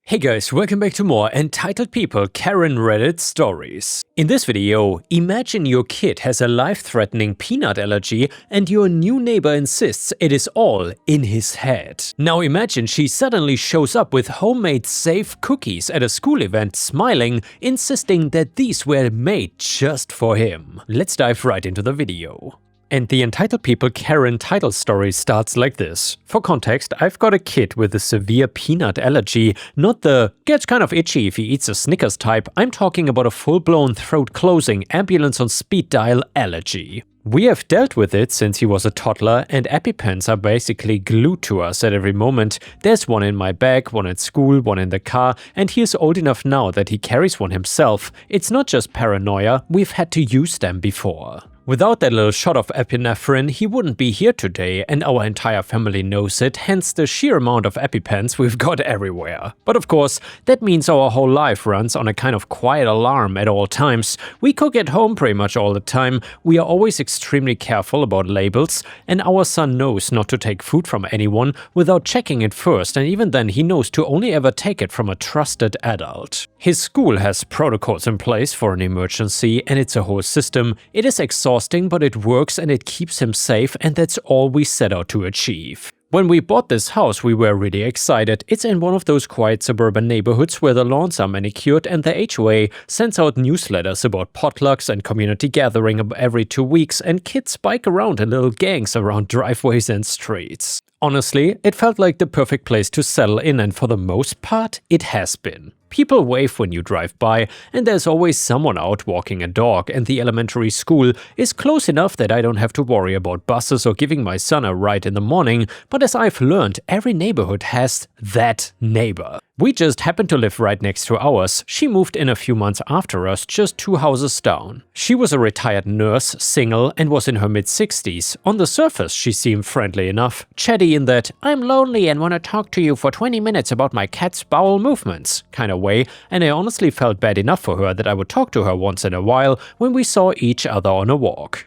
Hey guys, welcome back to more Entitled People Karen Reddit stories. In this video, imagine your kid has a life-threatening peanut allergy and your new neighbor insists it is all in his head. Now imagine she suddenly shows up with homemade safe cookies at a school event smiling, insisting that these were made just for him. Let's dive right into the video. And the Entitled People Karen title story starts like this. For context, I've got a kid with a severe peanut allergy, not the gets kind of itchy if he eats a Snickers type. I'm talking about a full-blown throat-closing, ambulance on speed dial allergy. We have dealt with it since he was a toddler, and EpiPens are basically glued to us at every moment. There's one in my bag, one at school, one in the car, and he is old enough now that he carries one himself. It's not just paranoia, we've had to use them before. Without that little shot of epinephrine, he wouldn't be here today, and our entire family knows it, hence the sheer amount of EpiPens we've got everywhere. But of course, that means our whole life runs on a kind of quiet alarm at all times. We cook at home pretty much all the time, we are always extremely careful about labels, and our son knows not to take food from anyone without checking it first, and even then he knows to only ever take it from a trusted adult. His school has protocols in place for an emergency, and it's a whole system. It is exhausting, but it works and it keeps him safe, and that's all we set out to achieve. When we bought this house, we were really excited. It's in one of those quiet suburban neighborhoods where the lawns are manicured, and the HOA sends out newsletters about potlucks and community gathering every 2 weeks, and kids bike around in little gangs around driveways and streets. Honestly, it felt like the perfect place to settle in, and for the most part, it has been. People wave when you drive by, and there's always someone out walking a dog, and the elementary school is close enough that I don't have to worry about buses or giving my son a ride in the morning, but as I've learned, every neighborhood has that neighbor. We just happen to live right next to ours. She moved in a few months after us, just 2 houses down. She was a retired nurse, single, and was in her mid-60s. On the surface, she seemed friendly enough, chatty in that "I'm lonely and want to talk to you for 20 minutes about my cat's bowel movements" kind of way, and I honestly felt bad enough for her that I would talk to her once in a while when we saw each other on a walk.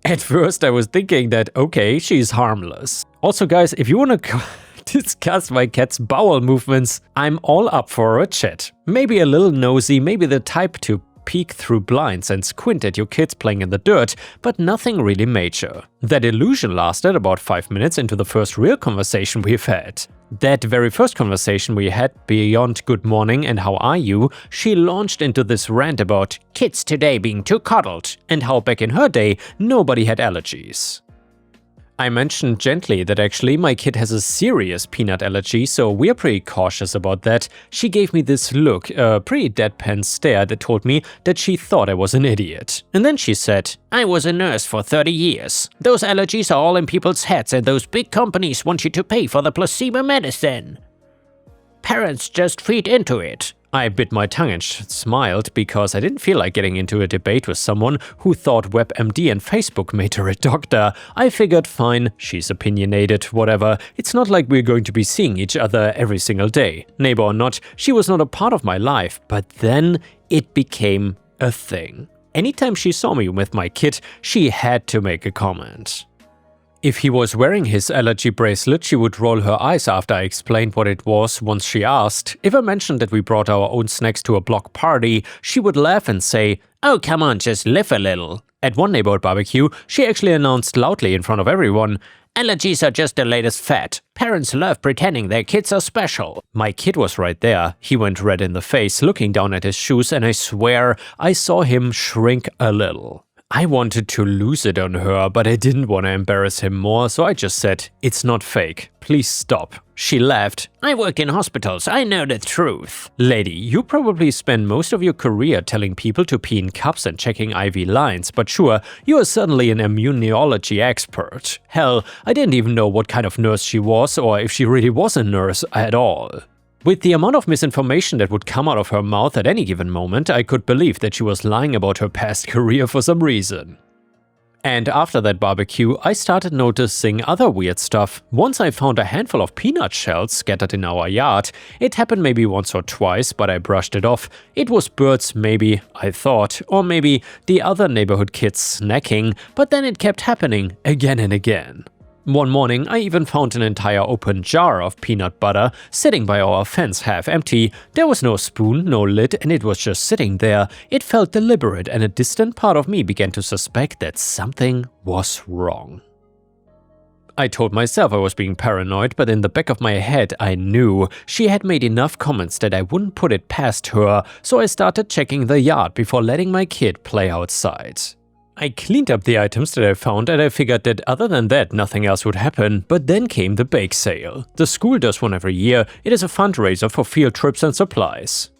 At first, I was thinking that, okay, she's harmless. Also, guys, if you want to discuss my cat's bowel movements, I'm all up for a chat. Maybe a little nosy, maybe the type to peek through blinds and squint at your kids playing in the dirt, but nothing really major. That illusion lasted about 5 minutes into the first real conversation we've had. That very first conversation we had, beyond good morning and how are you, she launched into this rant about kids today being too coddled and how back in her day nobody had allergies. I mentioned gently that actually my kid has a serious peanut allergy, so we're pretty cautious about that. She gave me this look, a pretty deadpan stare that told me that she thought I was an idiot. And then she said, "I was a nurse for 30 years. Those allergies are all in people's heads, and those big companies want you to pay for the placebo medicine. Parents just feed into it." I bit my tongue and smiled because I didn't feel like getting into a debate with someone who thought WebMD and Facebook made her a doctor. I figured, fine, she's opinionated, whatever. It's not like we're going to be seeing each other every single day. Neighbor or not, she was not a part of my life, but then it became a thing. Anytime she saw me with my kid, she had to make a comment. If he was wearing his allergy bracelet, she would roll her eyes after I explained what it was once she asked. If I mentioned that we brought our own snacks to a block party, she would laugh and say, "Oh, come on, just live a little." At one neighborhood barbecue, she actually announced loudly in front of everyone, "Allergies are just the latest fad. Parents love pretending their kids are special." My kid was right there. He went red in the face, looking down at his shoes, and I swear I saw him shrink a little. I wanted to lose it on her, but I didn't want to embarrass him more, so I just said, "It's not fake. Please stop." She laughed. "I worked in hospitals. I know the truth." Lady, you probably spend most of your career telling people to pee in cups and checking IV lines, but sure, you are suddenly an immunology expert. Hell, I didn't even know what kind of nurse she was or if she really was a nurse at all. With the amount of misinformation that would come out of her mouth at any given moment, I could believe that she was lying about her past career for some reason. And after that barbecue, I started noticing other weird stuff. Once I found a handful of peanut shells scattered in our yard. It happened maybe once or twice, but I brushed it off. It was birds maybe, I thought, or maybe the other neighborhood kids snacking, but then it kept happening again and again. One morning, I even found an entire open jar of peanut butter sitting by our fence half empty. There was no spoon, no lid, and it was just sitting there. It felt deliberate, and a distant part of me began to suspect that something was wrong. I told myself I was being paranoid, but in the back of my head I knew she had made enough comments that I wouldn't put it past her, so I started checking the yard before letting my kid play outside. I cleaned up the items that I found and I figured that other than that nothing else would happen, but then came the bake sale. The school does one every year. It is a fundraiser for field trips and supplies.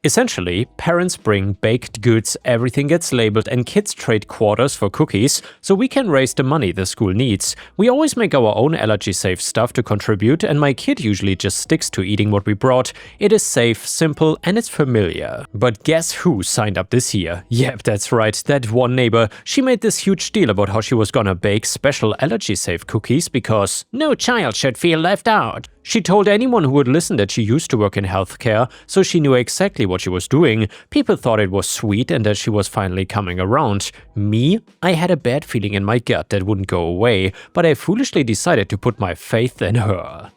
Essentially, parents bring baked goods, everything gets labeled, and kids trade quarters for cookies, so we can raise the money the school needs. We always make our own allergy-safe stuff to contribute, and my kid usually just sticks to eating what we brought. It is safe, simple, and it's familiar. But guess who signed up this year? Yep, that's right, that one neighbor. She made this huge deal about how she was gonna bake special allergy-safe cookies because no child should feel left out. She told anyone who would listen that she used to work in healthcare, so she knew exactly what she was doing. People thought it was sweet and that she was finally coming around. Me? I had a bad feeling in my gut that wouldn't go away, but I foolishly decided to put my faith in her.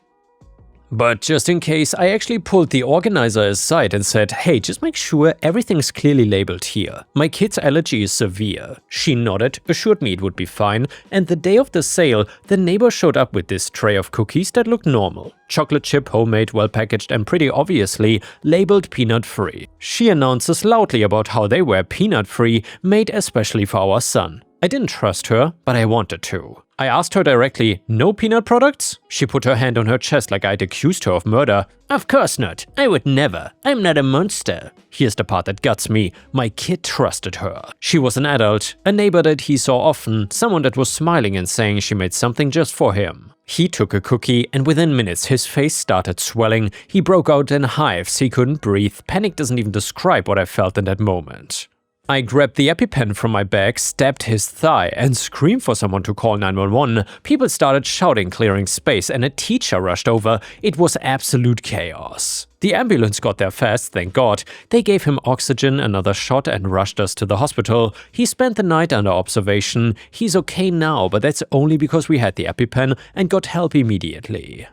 But just in case, I actually pulled the organizer aside and said, hey, just make sure everything's clearly labeled here. My kid's allergy is severe. She nodded, assured me it would be fine, and the day of the sale, the neighbor showed up with this tray of cookies that looked normal. Chocolate chip, homemade, well packaged, and pretty obviously labeled peanut-free. She announces loudly about how they were peanut-free, made especially for our son. I didn't trust her, but I wanted to. I asked her directly, no peanut products? She put her hand on her chest like I'd accused her of murder. Of course not. I would never. I'm not a monster. Here's the part that guts me. My kid trusted her. She was an adult, a neighbor that he saw often, someone that was smiling and saying she made something just for him. He took a cookie, and within minutes his face started swelling. He broke out in hives, he couldn't breathe. Panic doesn't even describe what I felt in that moment. I grabbed the EpiPen from my bag, stabbed his thigh, and screamed for someone to call 911. People started shouting, clearing space, and a teacher rushed over. It was absolute chaos. The ambulance got there fast, thank God. They gave him oxygen, another shot, and rushed us to the hospital. He spent the night under observation. He's okay now, but that's only because we had the EpiPen and got help immediately.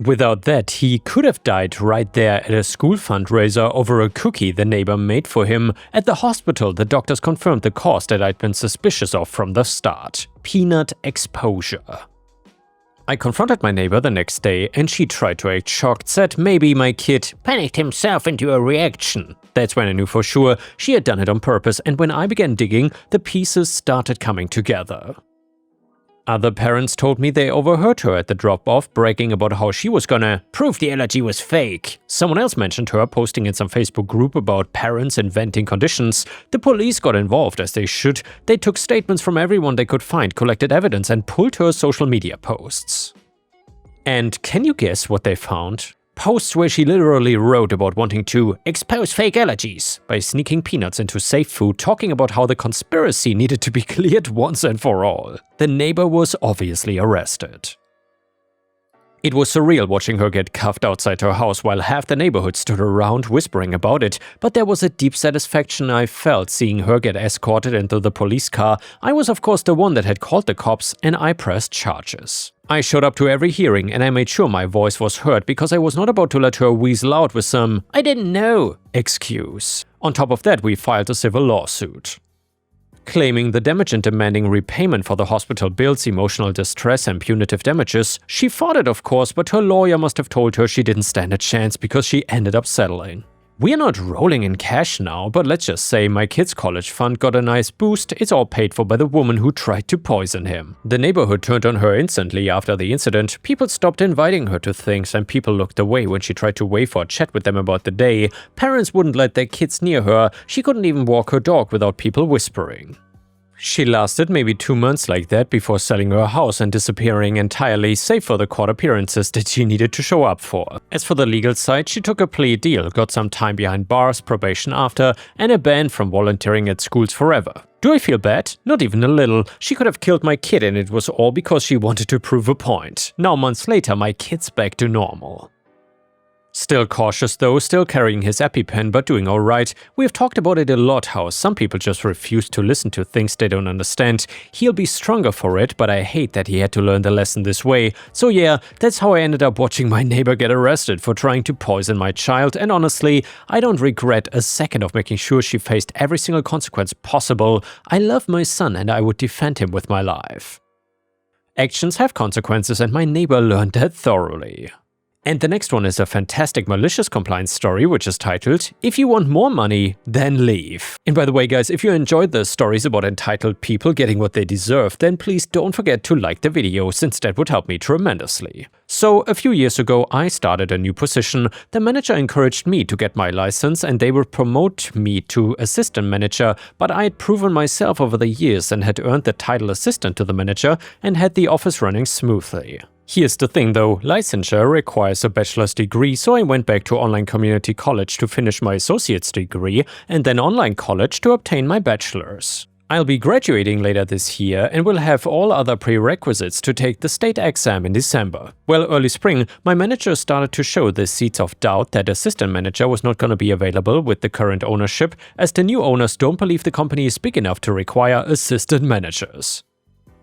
Without that, he could have died right there at a school fundraiser over a cookie the neighbor made for him. At the hospital, the doctors confirmed the cause that I'd been suspicious of from the start: peanut exposure. I confronted my neighbor the next day, and she tried to act shocked, said maybe my kid panicked himself into a reaction. That's when I knew for sure she had done it on purpose, and when I began digging, the pieces started coming together. Other parents told me they overheard her at the drop-off bragging about how she was gonna prove the allergy was fake. Someone else mentioned her posting in some Facebook group about parents inventing conditions. The police got involved, as they should. They took statements from everyone they could find, collected evidence, and pulled her social media posts. And can you guess what they found? Posts where she literally wrote about wanting to expose fake allergies by sneaking peanuts into safe food, talking about how the conspiracy needed to be cleared once and for all. The neighbor was obviously arrested. It was surreal watching her get cuffed outside her house while half the neighborhood stood around whispering about it, but there was a deep satisfaction I felt seeing her get escorted into the police car. I was of course the one that had called the cops, and I pressed charges. I showed up to every hearing, and I made sure my voice was heard because I was not about to let her weasel out with some "I didn't know" excuse. On top of that, we filed a civil lawsuit. Claiming the damage and demanding repayment for the hospital bills, emotional distress, and punitive damages. She fought it, of course, but her lawyer must have told her she didn't stand a chance because she ended up settling. We're not rolling in cash now, but let's just say my kid's college fund got a nice boost. It's all paid for by the woman who tried to poison him. The neighborhood turned on her instantly after the incident. People stopped inviting her to things, and people looked away when she tried to wave or chat with them about the day. Parents wouldn't let their kids near her. She couldn't even walk her dog without people whispering. She lasted maybe 2 months like that before selling her house and disappearing entirely, save for the court appearances that she needed to show up for. As for the legal side, she took a plea deal, got some time behind bars, probation after, and a ban from volunteering at schools forever. Do I feel bad? Not even a little. She could have killed my kid, and it was all because she wanted to prove a point. Now months later, my kid's back to normal. Still cautious though, still carrying his EpiPen but doing alright. We've talked about it a lot, how some people just refuse to listen to things they don't understand. He'll be stronger for it, but I hate that he had to learn the lesson this way. So yeah, that's how I ended up watching my neighbor get arrested for trying to poison my child, and honestly, I don't regret a second of making sure she faced every single consequence possible. I love my son and I would defend him with my life. Actions have consequences and my neighbor learned that thoroughly. And the next one is a fantastic malicious compliance story, which is titled, "If you want more money, then leave." And by the way guys, if you enjoyed the stories about entitled people getting what they deserve, then please don't forget to like the video, since that would help me tremendously. So a few years ago I started a new position. The manager encouraged me to get my license and they would promote me to assistant manager, but I had proven myself over the years and had earned the title assistant to the manager and had the office running smoothly. Here's the thing though, licensure requires a bachelor's degree, so I went back to online community college to finish my associate's degree and then online college to obtain my bachelor's. I'll be graduating later this year and will have all other prerequisites to take the state exam in December. Well, early spring, my manager started to show the seeds of doubt that assistant manager was not going to be available with the current ownership, as the new owners don't believe the company is big enough to require assistant managers.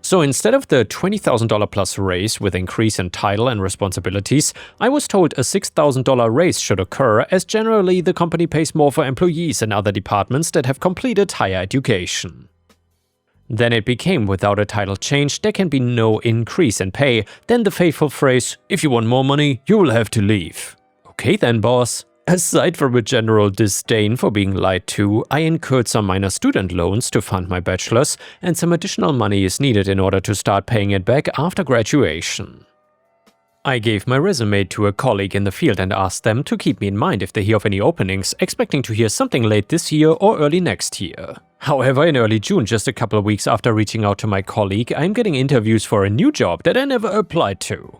So instead of the $20,000 plus raise with increase in title and responsibilities, I was told a $6,000 raise should occur, as generally the company pays more for employees in other departments that have completed higher education. Then it became, without a title change, there can be no increase in pay. Then the fateful phrase, "If you want more money, you will have to leave." Okay then, boss. Aside from a general disdain for being lied to, I incurred some minor student loans to fund my bachelor's, and some additional money is needed in order to start paying it back after graduation. I gave my resume to a colleague in the field and asked them to keep me in mind if they hear of any openings, expecting to hear something late this year or early next year. However, in early June, just a couple of weeks after reaching out to my colleague, I'm getting interviews for a new job that I never applied to.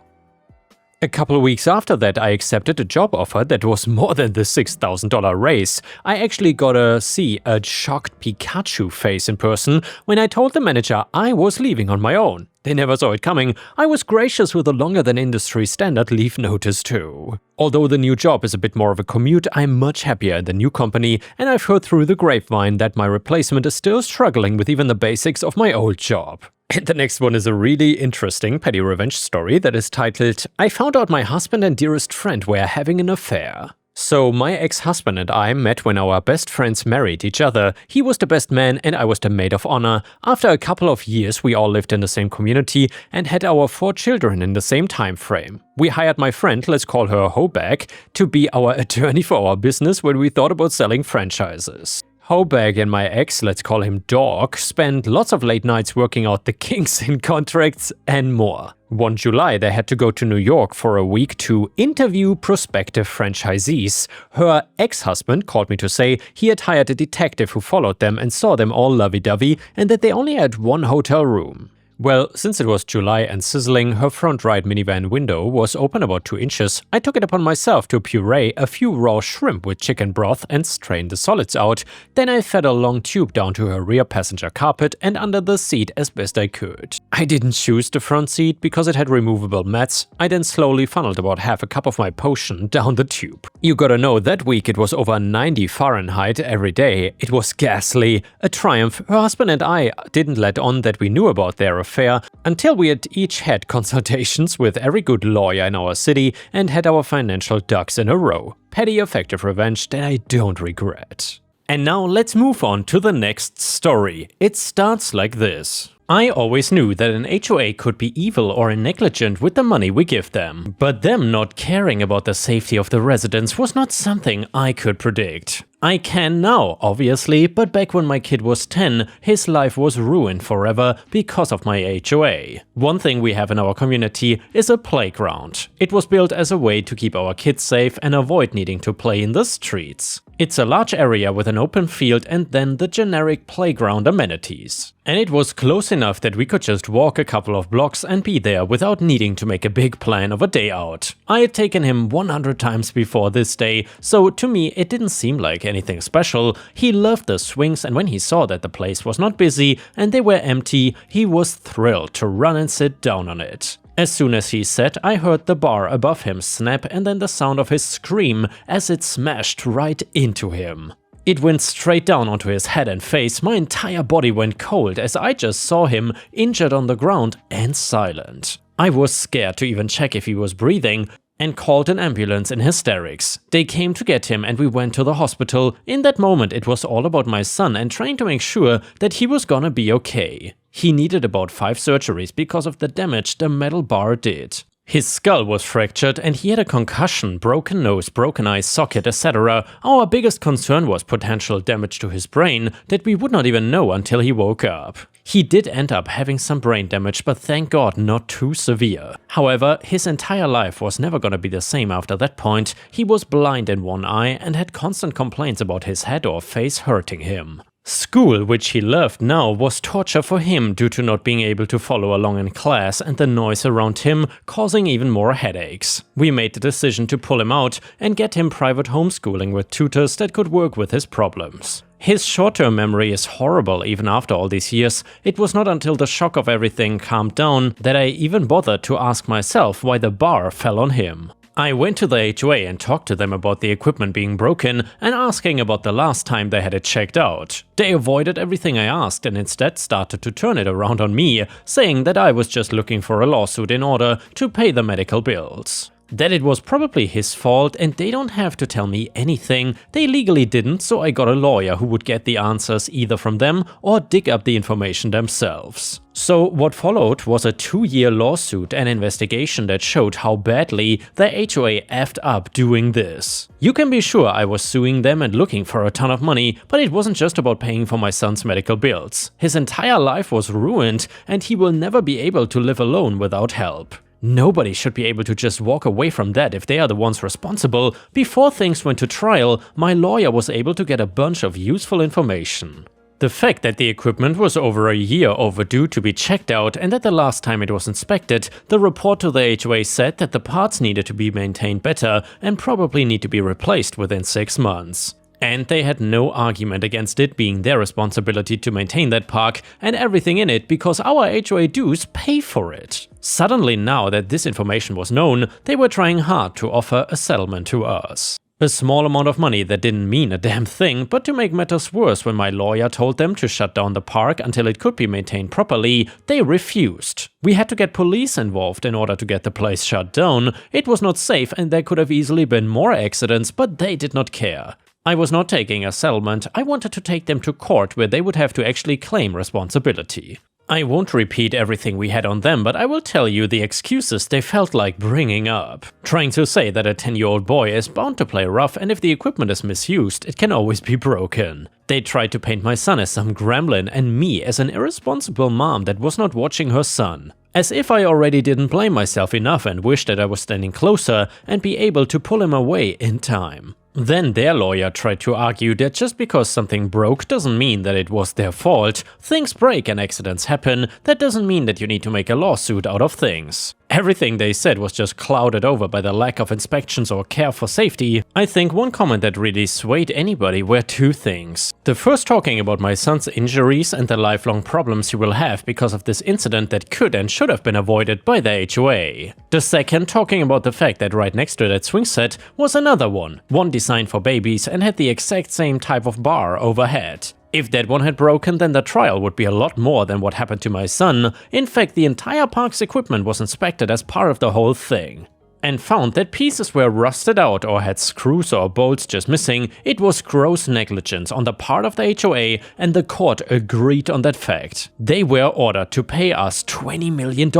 A couple of weeks after that, I accepted a job offer that was more than the $6,000 raise. I actually got to see a shocked Pikachu face in person when I told the manager I was leaving on my own. They never saw it coming. I was gracious with a longer than industry standard leave notice too. Although the new job is a bit more of a commute, I'm much happier in the new company, and I've heard through the grapevine that my replacement is still struggling with even the basics of my old job. And the next one is a really interesting petty revenge story that is titled, "I found out my husband and dearest friend were having an affair." So my ex-husband and I met when our best friends married each other. He was the best man and I was the maid of honor. After a couple of years, we all lived in the same community and had our 4 children in the same time frame. We hired my friend, let's call her Hobag, to be our attorney for our business when we thought about selling franchises. Hobag and my ex, let's call him Dog, spent lots of late nights working out the kinks in contracts and more. One July, they had to go to New York for a week to interview prospective franchisees. Her ex-husband called me to say he had hired a detective who followed them and saw them all lovey-dovey and that they only had one hotel room. Well, since it was July and sizzling, her front right minivan window was open about 2 inches. I took it upon myself to puree a few raw shrimp with chicken broth and strain the solids out. Then I fed a long tube down to her rear passenger carpet and under the seat as best I could. I didn't choose the front seat because it had removable mats. I then slowly funneled about half a cup of my potion down the tube. You gotta know, that week it was over 90 Fahrenheit every day. It was ghastly. A triumph. Her husband and I didn't let on that we knew about their affair until we had each had consultations with every good lawyer in our city and had our financial ducks in a row. Petty effective revenge that I don't regret. And now let's move on to the next story. It starts like this. I always knew that an HOA could be evil or negligent with the money we give them, but them not caring about the safety of the residents was not something I could predict. I can now, obviously, but back when my kid was 10, his life was ruined forever because of my HOA. One thing we have in our community is a playground. It was built as a way to keep our kids safe and avoid needing to play in the streets. It's a large area with an open field and then the generic playground amenities. And it was close enough that we could just walk a couple of blocks and be there without needing to make a big plan of a day out. I had taken him 100 times before this day, so to me it didn't seem like anything special. He loved the swings, and when he saw that the place was not busy and they were empty, he was thrilled to run and sit down on it. As soon as he said, I heard the bar above him snap and then the sound of his scream as it smashed right into him. It went straight down onto his head and face. My entire body went cold as I just saw him injured on the ground and silent. I was scared to even check if he was breathing and called an ambulance in hysterics. They came to get him and we went to the hospital. In that moment it was all about my son and trying to make sure that he was gonna be okay. He needed about 5 surgeries because of the damage the metal bar did. His skull was fractured and he had a concussion, broken nose, broken eye socket, etc. Our biggest concern was potential damage to his brain that we would not even know until he woke up. He did end up having some brain damage, but thank God not too severe. However, his entire life was never gonna be the same after that point. He was blind in one eye and had constant complaints about his head or face hurting him. School, which he loved now, was torture for him due to not being able to follow along in class and the noise around him causing even more headaches. We made the decision to pull him out and get him private homeschooling with tutors that could work with his problems. His short-term memory is horrible even after all these years. It was not until the shock of everything calmed down that I even bothered to ask myself why the bar fell on him. I went to the HOA and talked to them about the equipment being broken and asking about the last time they had it checked out. They avoided everything I asked and instead started to turn it around on me, saying that I was just looking for a lawsuit in order to pay the medical bills. That it was probably his fault and they don't have to tell me anything. They legally didn't, so I got a lawyer who would get the answers either from them or dig up the information themselves. So what followed was a 2-year lawsuit and investigation that showed how badly the HOA effed up doing this. You can be sure I was suing them and looking for a ton of money, but it wasn't just about paying for my son's medical bills. His entire life was ruined and he will never be able to live alone without help. Nobody should be able to just walk away from that if they are the ones responsible. Before things went to trial, my lawyer was able to get a bunch of useful information. The fact that the equipment was over a year overdue to be checked out and that the last time it was inspected, the report to the HOA said that the parts needed to be maintained better and probably need to be replaced within 6 months. And they had no argument against it being their responsibility to maintain that park and everything in it because our HOA dues pay for it. Suddenly, now that this information was known, they were trying hard to offer a settlement to us. A small amount of money that didn't mean a damn thing, but to make matters worse, when my lawyer told them to shut down the park until it could be maintained properly, they refused. We had to get police involved in order to get the place shut down. It was not safe and there could have easily been more accidents, but they did not care. I was not taking a settlement, I wanted to take them to court where they would have to actually claim responsibility. I won't repeat everything we had on them, but I will tell you the excuses they felt like bringing up. Trying to say that a 10-year-old boy is bound to play rough and if the equipment is misused, it can always be broken. They tried to paint my son as some gremlin and me as an irresponsible mom that was not watching her son. As if I already didn't blame myself enough and wished that I was standing closer and be able to pull him away in time. Then their lawyer tried to argue that just because something broke doesn't mean that it was their fault. Things break and accidents happen, that doesn't mean that you need to make a lawsuit out of things. Everything they said was just clouded over by the lack of inspections or care for safety. I think one comment that really swayed anybody were 2 things. The first talking about my son's injuries and the lifelong problems he will have because of this incident that could and should have been avoided by the HOA. The second talking about the fact that right next to that swing set was another one designed for babies and had the exact same type of bar overhead. If that one had broken, then the trial would be a lot more than what happened to my son. In fact, the entire park's equipment was inspected as part of the whole thing. And found that pieces were rusted out or had screws or bolts just missing. It was gross negligence on the part of the HOA and the court agreed on that fact. They were ordered to pay us $20 million,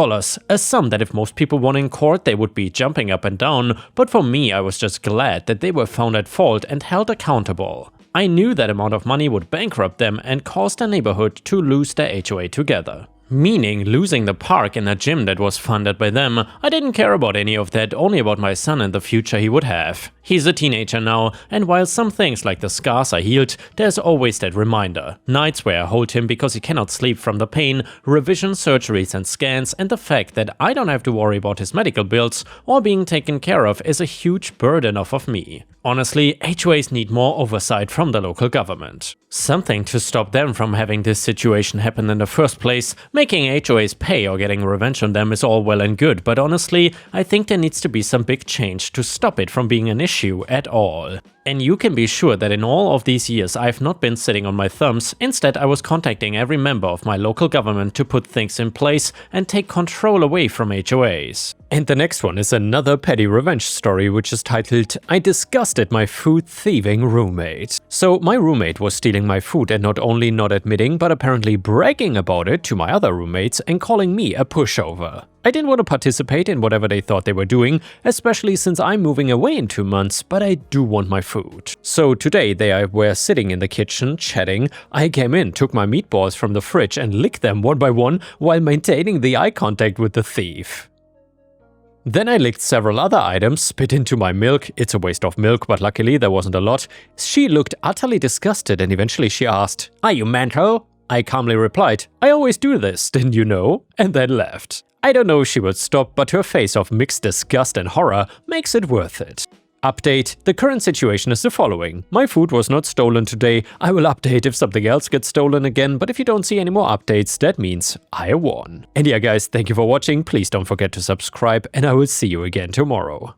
a sum that if most people won in court they would be jumping up and down, but for me I was just glad that they were found at fault and held accountable. I knew that amount of money would bankrupt them and cause the neighborhood to lose their HOA together. Meaning losing the park and a gym that was funded by them. I didn't care about any of that, only about my son and the future he would have. He's a teenager now, and while some things like the scars are healed, there's always that reminder. Nights where I hold him because he cannot sleep from the pain, revision surgeries and scans, and the fact that I don't have to worry about his medical bills or being taken care of is a huge burden off of me. Honestly, HOAs need more oversight from the local government. Something to stop them from having this situation happen in the first place. Making HOAs pay or getting revenge on them is all well and good, but honestly, I think there needs to be some big change to stop it from being an issue at all. And you can be sure that in all of these years I've not been sitting on my thumbs. Instead, I was contacting every member of my local government to put things in place and take control away from HOAs. And the next one is another petty revenge story, which is titled, I disgusted my food thieving roommate. So my roommate was stealing my food and not only not admitting, but apparently bragging about it to my other roommates and calling me a pushover. I didn't want to participate in whatever they thought they were doing, especially since I'm moving away in 2 months, but I do want my food. So today they were sitting in the kitchen, chatting. I came in, took my meatballs from the fridge and licked them one by one while maintaining the eye contact with the thief. Then I licked several other items, spit into my milk. It's a waste of milk, but luckily there wasn't a lot. She looked utterly disgusted and eventually she asked, "Are you mental?" I calmly replied, "I always do this, didn't you know?" and then left. I don't know if she would stop, but her face of mixed disgust and horror makes it worth it. Update: the current situation is the following. My food was not stolen today. I will update if something else gets stolen again, but if you don't see any more updates, that means I won. And yeah guys, thank you for watching, please don't forget to subscribe, and I will see you again tomorrow.